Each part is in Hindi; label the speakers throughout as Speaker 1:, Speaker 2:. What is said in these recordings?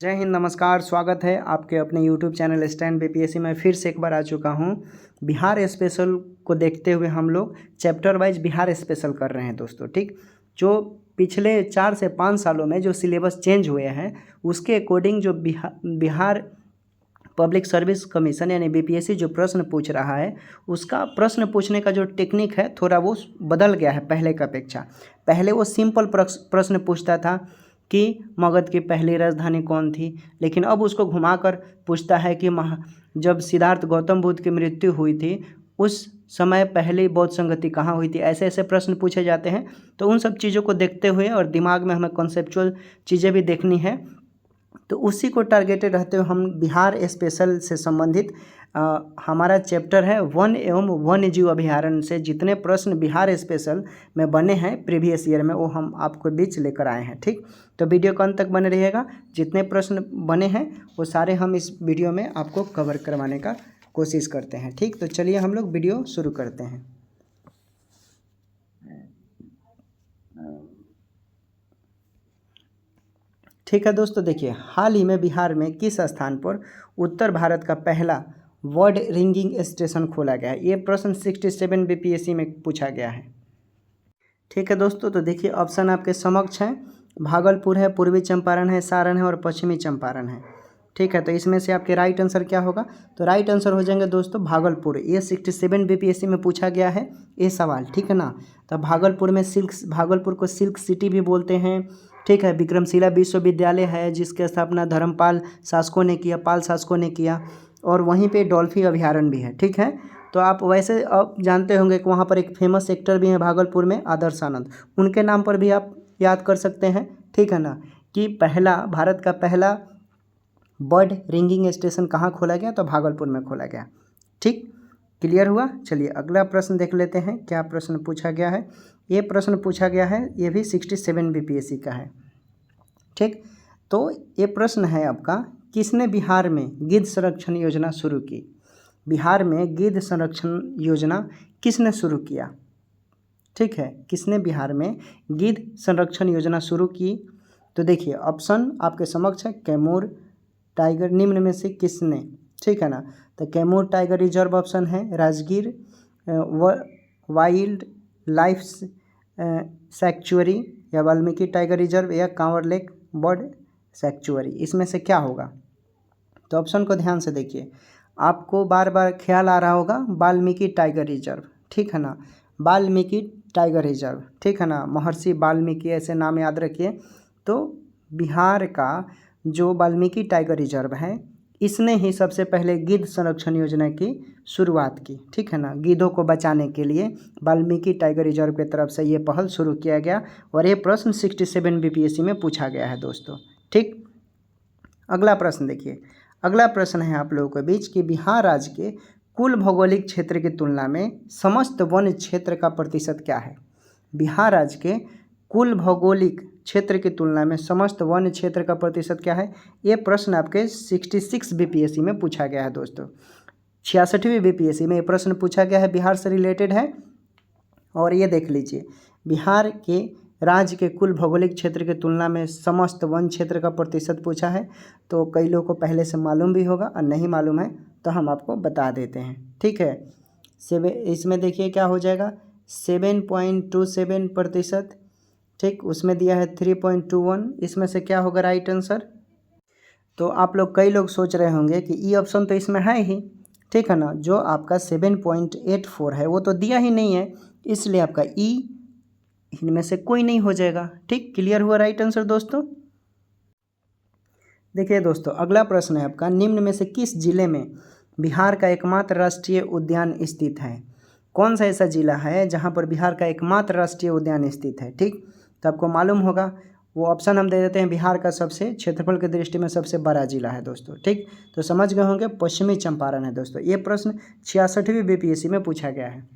Speaker 1: जय हिंद, नमस्कार। स्वागत है आपके अपने YouTube चैनल स्टैंड बीपीएससी में। फिर से एक बार आ चुका हूँ। बिहार स्पेशल को देखते हुए हम लोग चैप्टर वाइज बिहार स्पेशल कर रहे हैं दोस्तों। ठीक, जो पिछले 4 से 5 सालों में जो सिलेबस चेंज हुए हैं उसके अकॉर्डिंग जो बिहार पब्लिक सर्विस कमीशन यानी बीपीएससी जो प्रश्न पूछ रहा है उसका प्रश्न पूछने का जो टेक्निक है थोड़ा वो बदल गया है पहले की अपेक्षा। पहले वो सिंपल प्रश्न पूछता था कि मगध की पहली राजधानी कौन थी, लेकिन अब उसको घुमाकर पूछता है कि जब सिद्धार्थ गौतम बुद्ध की मृत्यु हुई थी उस समय पहली बौद्ध संगति कहाँ हुई थी। ऐसे ऐसे प्रश्न पूछे जाते हैं। तो उन सब चीज़ों को देखते हुए और दिमाग में हमें कॉन्सेप्चुअल चीज़ें भी देखनी है, तो उसी को टारगेटेड रहते हुए हम बिहार स्पेशल से संबंधित हमारा चैप्टर है वन एवं वन्य जीव अभयारण्य से जितने प्रश्न बिहार स्पेशल में बने हैं प्रीवियस ईयर में वो हम आपको बीच लेकर आए हैं। ठीक, तो वीडियो को अंत तक बने रहिएगा। जितने प्रश्न बने हैं वो सारे हम इस वीडियो में आपको कवर करवाने का कोशिश करते हैं। ठीक, तो चलिए हम लोग वीडियो शुरू करते हैं। ठीक है दोस्तों, देखिए हाल ही में बिहार में किस स्थान पर उत्तर भारत का पहला बर्ड रिंगिंग स्टेशन खोला गया है। ये प्रश्न 67 बीपीएससी में पूछा गया है। ठीक है दोस्तों, तो देखिए ऑप्शन आपके समक्ष हैं। भागलपुर है, पूर्वी चंपारण है, सारण है और पश्चिमी चंपारण है। ठीक है, तो इसमें से आपके राइट आंसर क्या होगा? तो राइट आंसर हो जाएंगे दोस्तों भागलपुर। ये 67 बीपीएससी में पूछा गया है ये सवाल। ठीक है ना, तो भागलपुर को सिल्क सिटी भी बोलते हैं। ठीक है, विक्रमशिला विश्वविद्यालय है जिसकी स्थापना धर्मपाल शासकों ने किया, पाल शासकों ने किया, और वहीं पे डॉल्फिन अभयारण्य भी है। ठीक है, तो आप वैसे अब जानते होंगे कि वहाँ पर एक फेमस एक्टर भी है भागलपुर में, आदर्श आनंद, उनके नाम पर भी आप याद कर सकते हैं। ठीक है ना, कि भारत का पहला बर्ड रिंगिंग स्टेशन कहाँ खोला गया? तो भागलपुर में खोला गया। ठीक, क्लियर हुआ। चलिए अगला प्रश्न देख लेते हैं क्या प्रश्न पूछा गया है। ये प्रश्न पूछा गया है, ये भी 67 बीपीएससी का है। ठीक, तो ये प्रश्न है आपका, किसने बिहार में गिद्ध संरक्षण योजना शुरू की? बिहार में गिद्ध संरक्षण योजना किसने शुरू किया? ठीक है, किसने बिहार में गिद्ध संरक्षण योजना शुरू की? तो देखिए ऑप्शन आपके समक्ष है। कैमूर टाइगर निम्न में से किसने? ठीक है ना, तो कैमूर टाइगर रिजर्व ऑप्शन है, राजगीर वाइल्ड लाइफ सैक्चुअरी, या वाल्मीकि टाइगर रिजर्व, या कांवर लेक बर्ड सैक्चुअरी। इसमें से क्या होगा? तो ऑप्शन को ध्यान से देखिए, आपको बार बार ख्याल आ रहा होगा वाल्मीकि टाइगर रिजर्व। ठीक है ना, वाल्मीकि टाइगर रिजर्व। ठीक है ना, महर्षि वाल्मीकि ऐसे नाम याद रखिए। तो बिहार का जो वाल्मीकि टाइगर रिजर्व है इसने ही सबसे पहले गिद्ध संरक्षण योजना की शुरुआत की। ठीक है ना, गिद्धों को बचाने के लिए वाल्मीकि टाइगर रिजर्व की तरफ से ये पहल शुरू किया गया, और ये प्रश्न 67 बीपीएससी में पूछा गया है दोस्तों। ठीक, अगला प्रश्न देखिए। अगला प्रश्न है आप लोगों के बीच कि बिहार राज्य के कुल भौगोलिक क्षेत्र की तुलना में समस्त वन क्षेत्र का प्रतिशत क्या है? बिहार राज्य के कुल भौगोलिक क्षेत्र की तुलना में समस्त वन क्षेत्र का प्रतिशत क्या है? ये प्रश्न आपके 66 बीपीएससी में पूछा गया है दोस्तों। 66वीं बीपीएससी में ये प्रश्न पूछा गया है, बिहार से रिलेटेड है। और ये देख लीजिए, बिहार के राज्य के कुल भौगोलिक क्षेत्र की तुलना में समस्त वन क्षेत्र का प्रतिशत पूछा है। तो कई लोगों को पहले से मालूम भी होगा, और नहीं मालूम है तो हम आपको बता देते हैं। ठीक है, इसमें देखिए क्या हो जाएगा, 7.27%। ठीक, उसमें दिया है 3.21। इसमें से क्या होगा राइट आंसर? तो आप लोग कई लोग सोच रहे होंगे कि ई ऑप्शन तो इसमें है ही। ठीक है ना, जो आपका 7.84 है वो तो दिया ही नहीं है, इसलिए आपका ई इनमें से कोई नहीं हो जाएगा। ठीक, क्लियर हुआ राइट आंसर दोस्तों। देखिए दोस्तों अगला प्रश्न है आपका, निम्न में से किस जिले में बिहार का एकमात्र राष्ट्रीय उद्यान स्थित है? कौन सा ऐसा जिला है जहां पर बिहार का एकमात्र राष्ट्रीय उद्यान स्थित है? ठीक, तो आपको मालूम होगा, वो ऑप्शन हम दे देते हैं। बिहार का सबसे क्षेत्रफल की दृष्टि में सबसे बड़ा जिला है दोस्तों। ठीक, तो समझ गए होंगे, पश्चिमी चंपारण है दोस्तों। ये प्रश्न 66वीं बीपीएससी में पूछा गया है।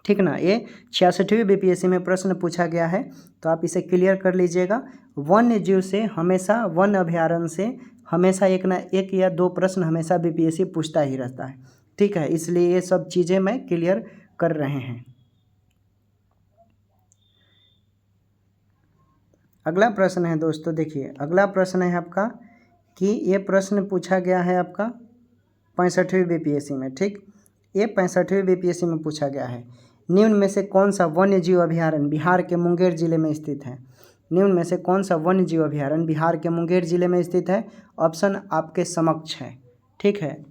Speaker 1: ठीक ना, ये 66वीं बीपीएससी में प्रश्न पूछा गया है, तो आप इसे क्लियर कर लीजिएगा। वन्य जीव से हमेशा, वन अभयारण्य से हमेशा एक ना एक या दो प्रश्न हमेशा बीपीएससी पूछता ही रहता है। ठीक है, इसलिए ये सब चीज़ें मैं क्लियर कर रहे हैं। अगला प्रश्न है दोस्तों, देखिए अगला प्रश्न है आपका कि ये प्रश्न पूछा गया है आपका 65वीं बीपीएससी में। ठीक, ये 65वीं बीपीएससी में पूछा गया है। निम्न में से कौन सा वन्य जीव अभयारण्य बिहार के मुंगेर जिले में स्थित है? निम्न में से कौन सा वन्य जीव अभयारण्य बिहार के मुंगेर जिले में स्थित है? ऑप्शन आपके समक्ष है। ठीक है,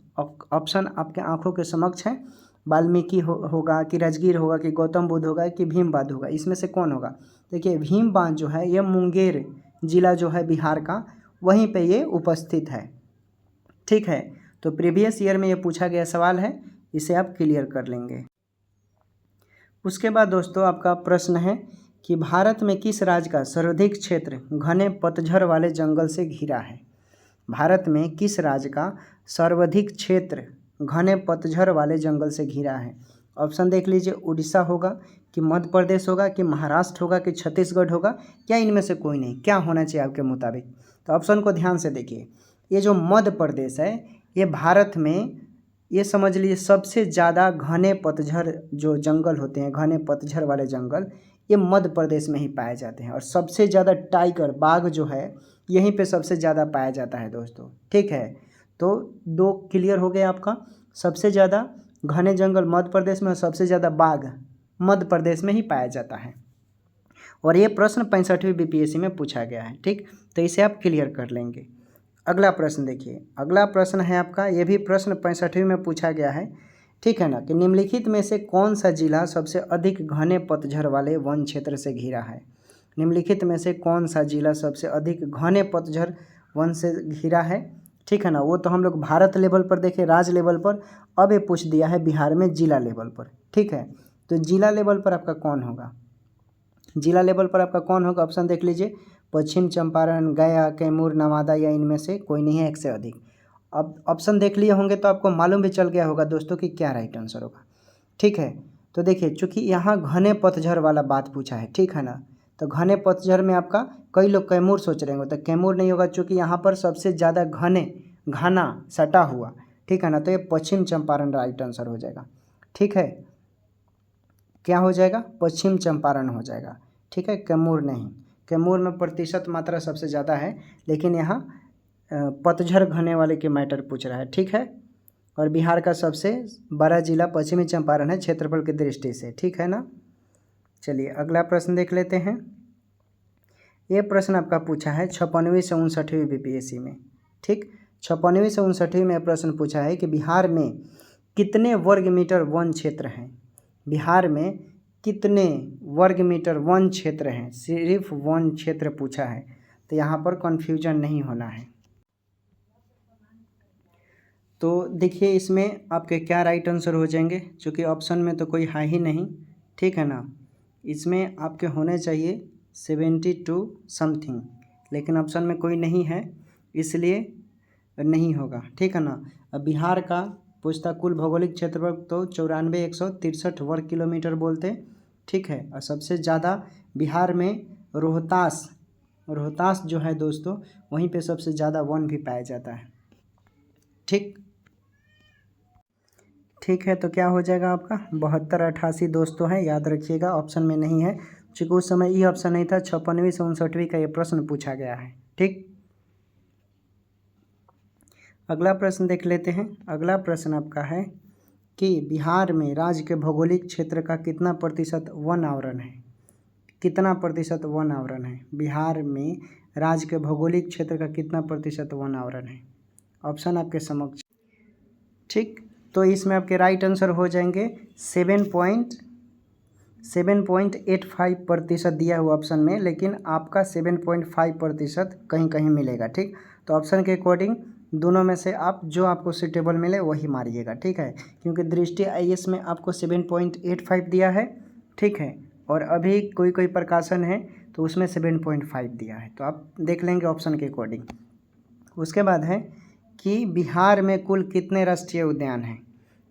Speaker 1: ऑप्शन आपके आंखों के समक्ष है। वाल्मीकि होगा कि राजगीर होगा कि गौतम बुद्ध होगा कि भीम बांध होगा, इसमें से कौन होगा? देखिए, भीम बांध जो है ये मुंगेर जिला जो है बिहार का, वहीं पे ये उपस्थित है। ठीक है, तो प्रीवियस ईयर में ये पूछा गया सवाल है, इसे आप क्लियर कर लेंगे। उसके बाद दोस्तों आपका प्रश्न है कि भारत में किस राज्य का सर्वाधिक क्षेत्र घने पतझड़ वाले जंगल से घिरा है? भारत में किस राज्य का सर्वाधिक क्षेत्र घने पतझड़ वाले जंगल से घिरा है? ऑप्शन देख लीजिए, उड़ीसा होगा कि मध्य प्रदेश होगा कि महाराष्ट्र होगा कि छत्तीसगढ़ होगा, क्या इनमें से कोई नहीं? क्या होना चाहिए आपके मुताबिक? तो ऑप्शन को ध्यान से देखिए। ये जो मध्य प्रदेश है, ये भारत में, ये समझ लीजिए सबसे ज़्यादा घने पतझड़ जो जंगल होते हैं, घने पतझड़ वाले जंगल, ये मध्य प्रदेश में ही पाए जाते हैं। और सबसे ज़्यादा टाइगर, बाघ जो है, यहीं पे सबसे ज़्यादा पाया जाता है दोस्तों। ठीक है, तो 2 क्लियर हो गया आपका। सबसे ज़्यादा घने जंगल मध्य प्रदेश में और सबसे ज़्यादा बाघ मध्य प्रदेश में ही पाया जाता है। और ये प्रश्न 65वीं बीपीएससी में पूछा गया है। ठीक, तो इसे आप क्लियर कर लेंगे। अगला प्रश्न देखिए, अगला प्रश्न है आपका, ये भी प्रश्न 65वीं में पूछा गया है। ठीक है ना, कि निम्नलिखित में से कौन सा जिला सबसे अधिक घने पतझड़ वाले वन क्षेत्र से घिरा है? निम्नलिखित में से कौन सा जिला सबसे अधिक घने पतझड़ वन से घिरा है? ठीक है ना, वो तो हम लोग भारत लेवल पर देखें, राज्य लेवल पर। अब ये पूछ दिया है बिहार में जिला लेवल पर। ठीक है, तो जिला लेवल पर आपका कौन होगा? जिला लेवल पर आपका कौन होगा? ऑप्शन देख लीजिए, पश्चिम चंपारण, गया, कैमूर, नवादा, या इनमें से कोई नहीं है एक से अधिक। अब ऑप्शन देख लिए होंगे तो आपको मालूम भी चल गया होगा दोस्तों कि क्या राइट आंसर होगा। ठीक है, तो देखिए, चूँकि यहाँ घने पतझड़ वाला बात पूछा है, ठीक है ना, तो घने पतझड़ में आपका कई लोग कैमूर सोच रहे होंगे, तो कैमूर नहीं होगा, चूँकि यहाँ पर सबसे ज़्यादा घना सटा हुआ, ठीक है ना, तो ये पश्चिम चंपारण राइट आंसर हो जाएगा। ठीक है, क्या हो जाएगा? पश्चिम चंपारण हो जाएगा। ठीक है, कैमूर नहीं। कैमूर में प्रतिशत मात्रा सबसे ज़्यादा है, लेकिन यहाँ पतझड़ घने वाले के मैटर पूछ रहा है। ठीक है, और बिहार का सबसे बड़ा जिला पश्चिमी चंपारण है क्षेत्रफल की दृष्टि से। ठीक है ना, चलिए अगला प्रश्न देख लेते हैं। ये प्रश्न आपका पूछा है 56वीं से 59वीं बीपीएससी में। ठीक, 56वीं से 59वीं में प्रश्न पूछा है कि बिहार में कितने वर्ग मीटर वन क्षेत्र हैं? बिहार में कितने वर्ग मीटर वन क्षेत्र हैं? सिर्फ वन क्षेत्र पूछा है, तो यहाँ पर कन्फ्यूजन नहीं होना है। तो देखिए, इसमें आपके क्या राइट आंसर हो जाएंगे, क्योंकि ऑप्शन में तो कोई है ही नहीं। ठीक है ना, इसमें आपके होने चाहिए 72 समथिंग, लेकिन ऑप्शन में कोई नहीं है, इसलिए नहीं होगा। ठीक है ना, अब बिहार का पूछता कुल भौगोलिक क्षेत्रफल तो 94,163 वर्ग किलोमीटर बोलते। ठीक है, और सबसे ज़्यादा बिहार में रोहतास जो है दोस्तों, वहीं पे सबसे ज़्यादा वन भी पाया जाता है। ठीक है, तो क्या हो जाएगा आपका 7288 दोस्तों है, याद रखिएगा, ऑप्शन में नहीं है, क्योंकि उस समय ये ऑप्शन नहीं था। 56वीं से 59वीं का ये प्रश्न पूछा गया है। ठीक, अगला प्रश्न देख लेते हैं। अगला प्रश्न आपका है कि बिहार में राज्य के भौगोलिक क्षेत्र का कितना प्रतिशत वन आवरण है? कितना प्रतिशत वन आवरण है? बिहार में राज्य के भौगोलिक क्षेत्र का कितना प्रतिशत वन आवरण है? ऑप्शन आपके समक्ष। ठीक, तो इसमें आपके राइट आंसर हो जाएंगे 7.85% दिया हुआ ऑप्शन में, लेकिन आपका 7.5% कहीं कहीं मिलेगा। ठीक, तो ऑप्शन के अकॉर्डिंग दोनों में से आप जो आपको सूटेबल मिले वही मारिएगा। ठीक है, क्योंकि दृष्टि आईएएस में आपको 7.85 दिया है। ठीक है, और अभी कोई प्रकाशन है तो उसमें 7.5 दिया है, तो आप देख लेंगे ऑप्शन के अकॉर्डिंग। उसके बाद है कि बिहार में कुल कितने राष्ट्रीय उद्यान हैं?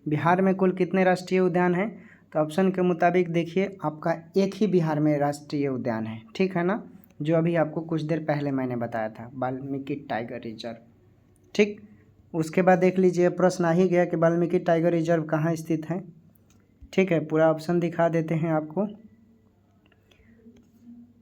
Speaker 1: बिहार में कुल कितने राष्ट्रीय उद्यान हैं? तो ऑप्शन के मुताबिक देखिए, आपका एक ही बिहार में राष्ट्रीय उद्यान है। ठीक है ना, जो अभी आपको कुछ देर पहले मैंने बताया था, वाल्मीकि टाइगर रिजर्व। ठीक, उसके बाद देख लीजिए, प्रश्न आ ही गया कि वाल्मीकि टाइगर रिजर्व कहाँ स्थित है। ठीक है, पूरा ऑप्शन दिखा देते हैं आपको।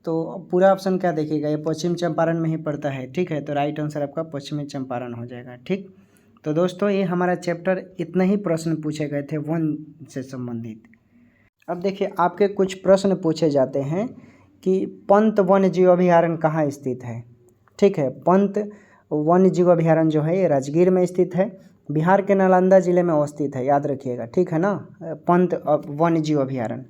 Speaker 1: तो पूरा ऑप्शन क्या देखिएगा, ये पश्चिम चंपारण में ही पड़ता है। ठीक है, तो राइट आंसर आपका पश्चिमी चंपारण हो जाएगा। ठीक, तो दोस्तों ये हमारा चैप्टर इतने ही प्रश्न पूछे गए थे वन से संबंधित। अब देखिए आपके कुछ प्रश्न पूछे जाते हैं कि पंत वन्य जीव अभयारण्य कहाँ स्थित है। ठीक है, पंत वन्य जीव अभयारण्य जो है ये राजगीर में स्थित है, बिहार के नालंदा जिले में अवस्थित है, याद रखिएगा। ठीक है ना, पंत वन्य जीव अभयारण्य।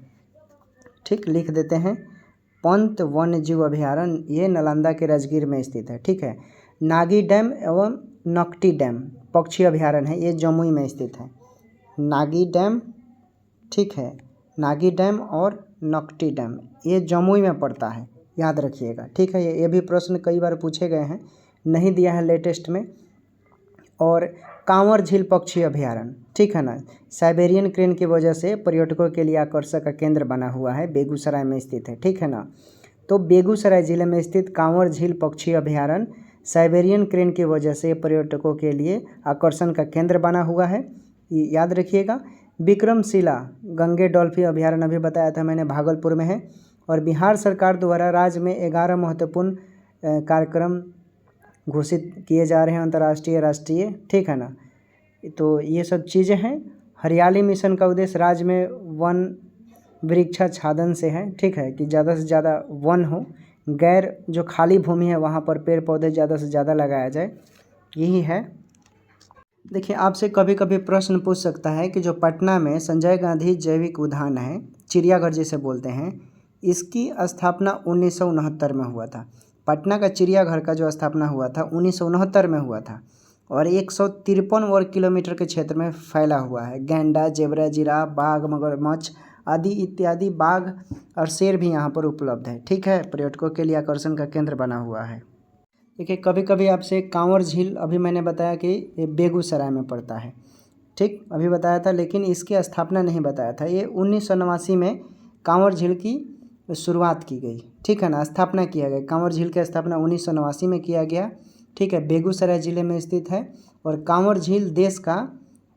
Speaker 1: ठीक, लिख देते हैं पंत वन्य जीव अभयारण्य, ये नालंदा के राजगीर में स्थित है। ठीक है, नागी डैम एवं नकटी डैम पक्षी अभयारण्य है, ये जमुई में स्थित है। नागी डैम, ठीक है, नागी डैम और नकटी डैम ये जमुई में पड़ता है, याद रखिएगा। ठीक है, ये भी प्रश्न कई बार पूछे गए हैं, नहीं दिया है लेटेस्ट में। और कांवर झील पक्षी अभयारण्य, ठीक है ना, साइबेरियन क्रेन की वजह से पर्यटकों के लिए आकर्षक का केंद्र बना हुआ है, बेगूसराय में स्थित है। ठीक है ना, तो बेगूसराय जिले में स्थित कांवर झील पक्षी अभयारण्य साइबेरियन क्रेन की वजह से पर्यटकों के लिए आकर्षण का केंद्र बना हुआ है, याद रखिएगा। विक्रमशिला गंगे डॉल्फिन अभयारण्य अभी बताया था मैंने, भागलपुर में है। और बिहार सरकार द्वारा राज्य में 11 महत्वपूर्ण कार्यक्रम घोषित किए जा रहे हैं, अंतर्राष्ट्रीय राष्ट्रीय। ठीक है ना, तो ये सब चीज़ें हैं। हरियाली मिशन का उद्देश्य राज्य में वन वृक्षाच्छादन से है। ठीक है, कि ज़्यादा से ज़्यादा वन हो, गैर जो खाली भूमि है वहाँ पर पेड़ पौधे ज़्यादा से ज़्यादा लगाया जाए, यही है। देखिए आपसे कभी कभी प्रश्न पूछ सकता है कि जो पटना में संजय गांधी जैविक उद्यान है, चिड़ियाघर जिसे बोलते हैं, इसकी स्थापना 1969 में हुआ था। पटना का चिड़ियाघर का जो स्थापना हुआ था 1969 में हुआ था, और 153 वर्ग किलोमीटर के क्षेत्र में फैला हुआ है। गैंडा, जेबरा, जिराफ, बाघ, मगरमच्छ आदि इत्यादि बाघ और शेर भी यहाँ पर उपलब्ध है। ठीक है, पर्यटकों के लिए आकर्षण का केंद्र बना हुआ है। देखिए कभी कभी आपसे कांवर झील, अभी मैंने बताया कि ये बेगूसराय में पड़ता है। ठीक, अभी बताया था, लेकिन इसकी स्थापना नहीं बताया था। ये 1989 में कांवर झील की शुरुआत की गई। ठीक है ना, स्थापना किया गया, कांवर झील की स्थापना 1989 में किया गया। ठीक है, बेगूसराय ज़िले में स्थित है। और कांवर झील देश का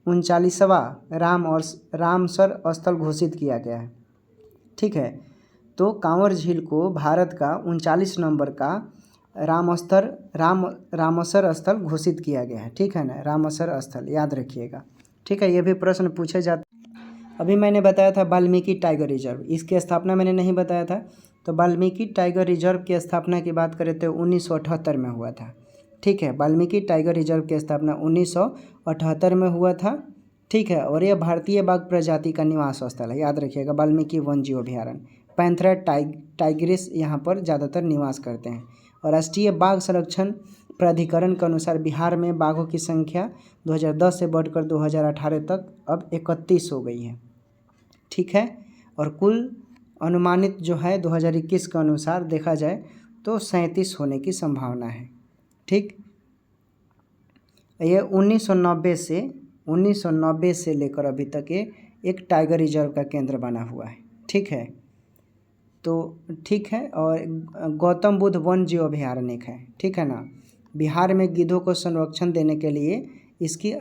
Speaker 1: 39वां रामसर स्थल घोषित किया गया है। ठीक है, तो कांवर झील को भारत का 39 नंबर का रामसर स्थल घोषित किया गया है। ठीक है ना, रामसर स्थल, याद रखिएगा। ठीक है, ये भी प्रश्न पूछे जाते। अभी मैंने बताया था वाल्मीकि टाइगर रिजर्व, इसकी स्थापना मैंने नहीं बताया था। तो वाल्मीकि टाइगर रिजर्व की स्थापना की बात करें तो 1978 में हुआ था। ठीक है, वाल्मीकि टाइगर रिजर्व की स्थापना 1978 में हुआ था। ठीक है, और यह भारतीय बाघ प्रजाति का निवास स्थल है, याद रखिएगा। वाल्मीकि वन जीव अभयारण्य, पैंथेरा टाइग्रिस यहाँ पर ज़्यादातर निवास करते हैं। और राष्ट्रीय बाघ संरक्षण प्राधिकरण के अनुसार बिहार में बाघों की संख्या 2010 से बढ़कर 2018 तक अब 31 हो गई है। ठीक है, और कुल अनुमानित जो है 2021 के अनुसार देखा जाए तो 37 होने की संभावना है। ठीक, ये 1990 से लेकर अभी तक ये एक टाइगर रिजर्व का केंद्र बना हुआ है। ठीक है, तो ठीक है। और गौतम बुद्ध वन जीव अभयारण्य है। ठीक है ना, बिहार में गिद्धों को संरक्षण देने के लिए इसकी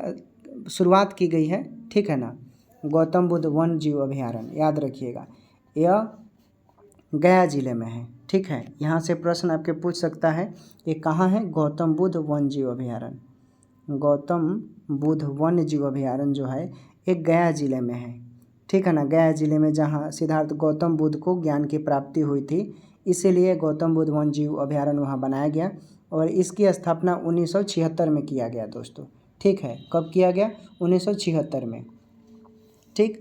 Speaker 1: शुरुआत की गई है। ठीक है ना, गौतम बुद्ध वन जीव अभयारण्य, याद रखिएगा। यह गया जिले में है। ठीक है, यहाँ से प्रश्न आपके पूछ सकता है ये कहाँ है, गौतम बुद्ध वन जीव अभयारण्य। गौतम बुद्ध वन जीव अभयारण्य जो है एक गया जिले में है। ठीक है ना, गया जिले में जहाँ सिद्धार्थ गौतम बुद्ध को ज्ञान की प्राप्ति हुई थी, इसीलिए गौतम बुद्ध वन जीव अभयारण्य वहाँ बनाया गया। और इसकी स्थापना 1976 में किया गया दोस्तों। ठीक है, कब किया गया, 1976 में। ठीक,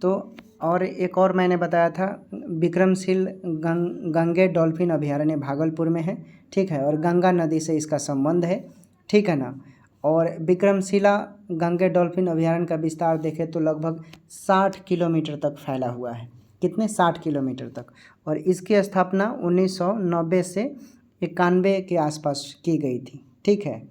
Speaker 1: तो और एक और मैंने बताया था विक्रमशील गंगे डॉल्फिन अभयारण्य भागलपुर में है। ठीक है, और गंगा नदी से इसका संबंध है। ठीक है ना, और विक्रमशिला गंगे डॉल्फिन अभयारण्य का विस्तार देखें तो लगभग 60 किलोमीटर तक फैला हुआ है। कितने, 60 किलोमीटर तक। और इसकी स्थापना 1990 से 91 के आसपास की गई थी। ठीक है,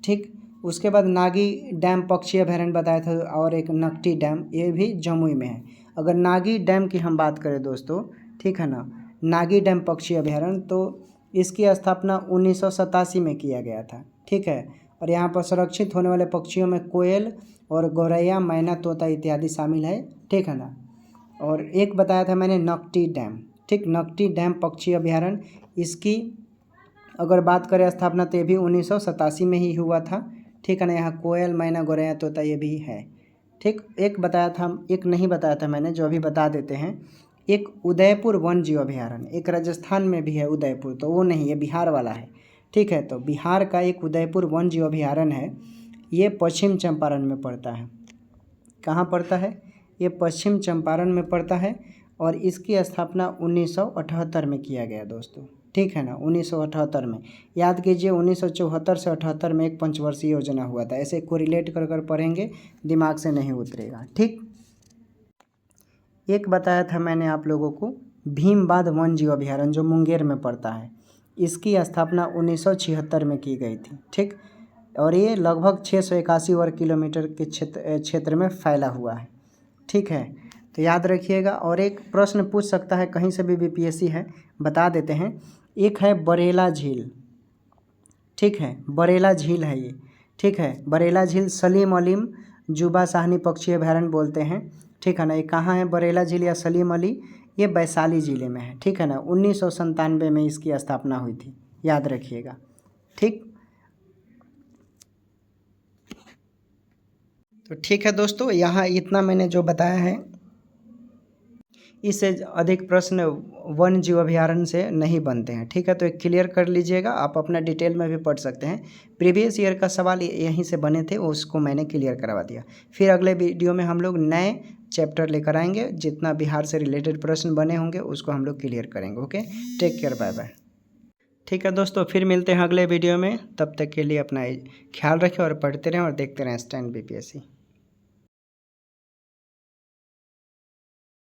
Speaker 1: ठीक। उसके बाद नागी डैम पक्षी अभयारण्य बताया था, और एक नकटी डैम, ये भी जमुई में है। अगर नागी डैम की हम बात करें दोस्तों, ठीक है ना, नागी डैम पक्षी अभयारण्य, तो इसकी स्थापना 1987 में किया गया था। ठीक है, और यहाँ पर संरक्षित होने वाले पक्षियों में कोयल और गौरैया, मैना, तोता इत्यादि शामिल है। ठीक है ना, और एक बताया था मैंने नकटी डैम। ठीक, नकटी डैम पक्षी अभ्यारण्य, इसकी अगर बात करें स्थापना तो ये भी 1987 में ही हुआ था। ठीक है ना। यहाँ कोयल, मैना, गौरैया, तोता ये भी है। ठीक, एक बताया था, एक नहीं बताया था मैंने, जो अभी बता देते हैं। एक उदयपुर वन्य जीव अभ्यारण्य, एक राजस्थान में भी है उदयपुर, तो वो नहीं, ये बिहार वाला है। ठीक है, तो बिहार का एक उदयपुर वन्य जीव अभ्यारण्य है, ये पश्चिम चंपारण में पड़ता है। कहाँ पड़ता है? ये पश्चिम चंपारण में पड़ता है और इसकी स्थापना 1978 में किया गया दोस्तों। ठीक है ना, 1978 में। याद कीजिए 1974 से 78 में एक पंचवर्षीय योजना हुआ था। ऐसे कोरिलेट कर कर पढ़ेंगे, दिमाग से नहीं उतरेगा। ठीक, एक बताया था मैंने आप लोगों को भीमबाध वन्य जीव अभ्यारण्य, जो मुंगेर में पड़ता है, इसकी स्थापना 1976 में की गई थी। ठीक, और ये लगभग 681 वर्ग किलोमीटर के क्षेत्र में फैला हुआ है। ठीक है, तो याद रखिएगा। और एक प्रश्न पूछ सकता है, कहीं से भी बीपीएससी है, बता देते हैं। एक है बरेला झील। ठीक है, बरेला झील है ये। ठीक है, बरेला झील सलीम अलीम जुबा साहनी पक्षी अभ्यारण्य बोलते हैं। ठीक है ना। ये कहाँ है बरेला झील या सलीम अली? ये वैशाली ज़िले में है। ठीक है ना। 1997 में इसकी स्थापना हुई थी, याद रखिएगा। ठीक, तो ठीक है दोस्तों, यहाँ इतना मैंने जो बताया है, इससे अधिक प्रश्न वन्य जीव अभ्यारण्य से नहीं बनते हैं। ठीक है, तो एक क्लियर कर लीजिएगा, आप अपना डिटेल में भी पढ़ सकते हैं। प्रीवियस ईयर का सवाल यहीं से बने थे, उसको मैंने क्लियर करवा दिया। फिर अगले वीडियो में हम लोग नए चैप्टर लेकर आएंगे, जितना बिहार से रिलेटेड प्रश्न बने होंगे उसको हम लोग क्लियर करेंगे। Okay, take care, bye bye. ठीक है दोस्तों, फिर मिलते हैं अगले वीडियो में। तब तक के लिए अपना ख्याल रखें और पढ़ते रहें और देखते रहें स्टैंड बीपीएससी।